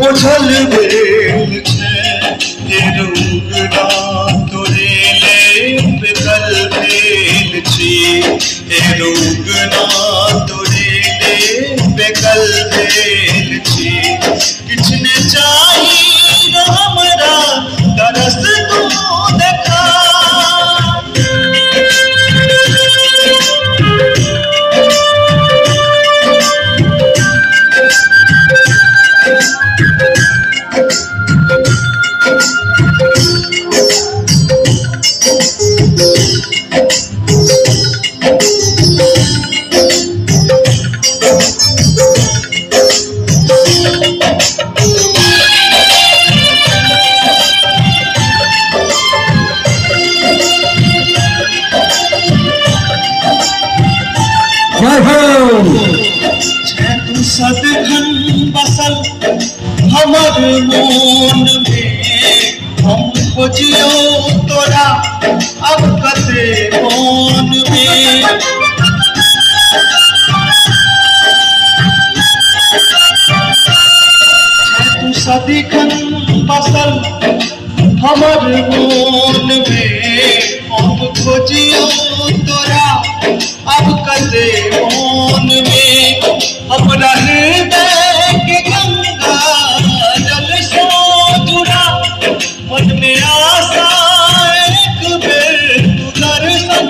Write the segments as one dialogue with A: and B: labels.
A: उछल बेल छे रुगना तोरे ले बेकल बेल छे रुगना तोरे ले बेकल बेल छे किछने चाही हमरा तरस तू देखा सदघन बसल हमर मोन में हम खोजियो तोरा अब कते मोन में तू सदघन बसल हमर मोन में हम खोजियो तोरा अब कते मोन में हमरा हृदय के गंगा जल से जुड़ा मन में आशा एक बेर तू दर्शन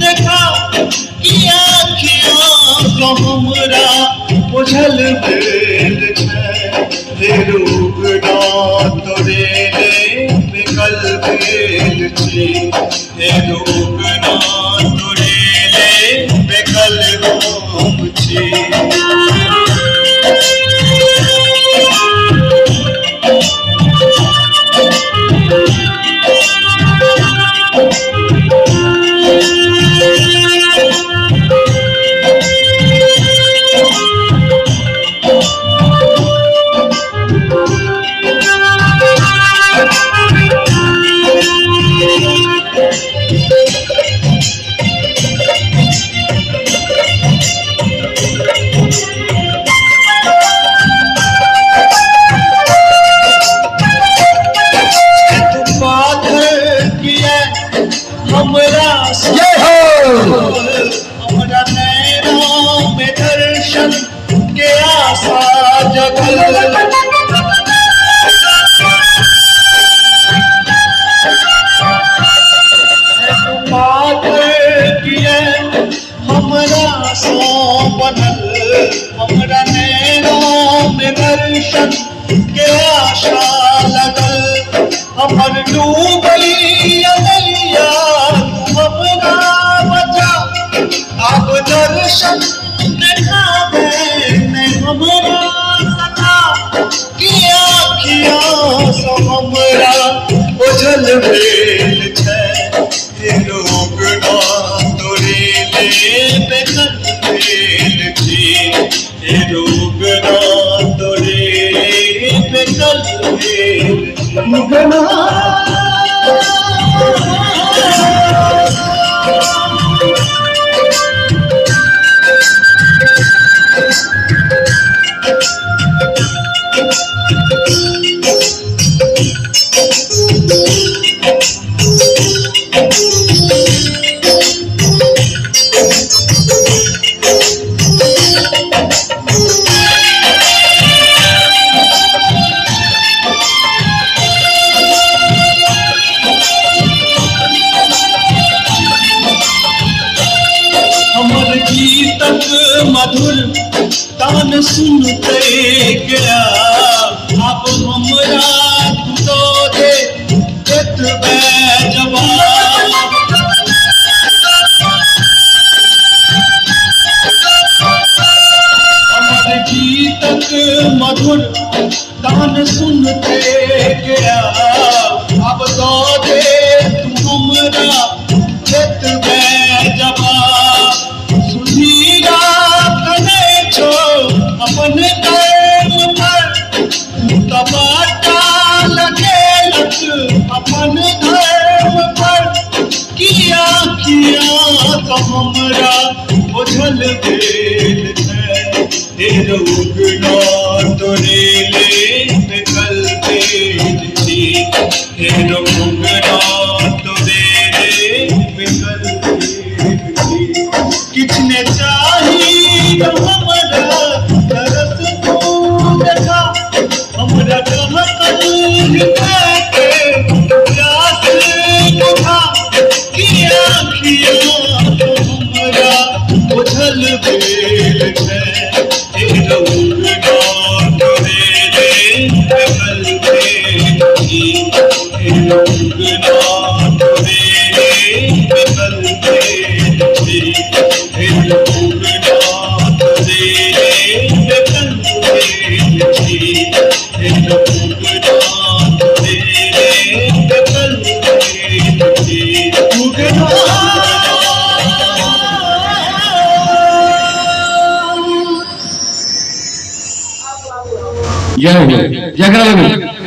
A: देखा कि आँखियों को हमरा बुझल बेल छे रुगना तोरे ले बेकल बेल छे रुगना तोरे ले बेकल बेल छे हमरा नैनों में दर्शन के आशा जगल हमरा सो बनल हमरा नैनों में दर्शन के आशा लगल हमर डूबल अगलिया हमरा बचा अब दर्शन देखावे ने हमरा सखा कि आँखियों से हमरा बुझल बेल छे रुगना तोरे ले बेकल बेल छे रुगना तोरे ले बेकल बेल रुगना मधुर तान सुनते गया अब हमरा तो दे देतबे जवाब हमर गीतक मधुर गान सुनते गया अब तो दे तू हमरा खेत में जवाब सुधीरा कने छो अपन कर्म पर टमाटा लगेलक अपन धर्म पर किया किया तो हमरा बुझल गेल है तेरो उगना तोरे ले निकल थी तेरो उगना तोरे ले निकल थी किसने चाही तो हमरा तरस तू देखा हमरा कहाँ कल के प्यास बुझा किया किया तो हमरा बुझल गेल है तेरा उगना तोरे ले निकल थी तेरा उगना तोरे ले निकल थी तेरा उगना तोरे ले निकल थी तेरा उगना तोरे ले निकल थी उगना
B: जय हो जय करा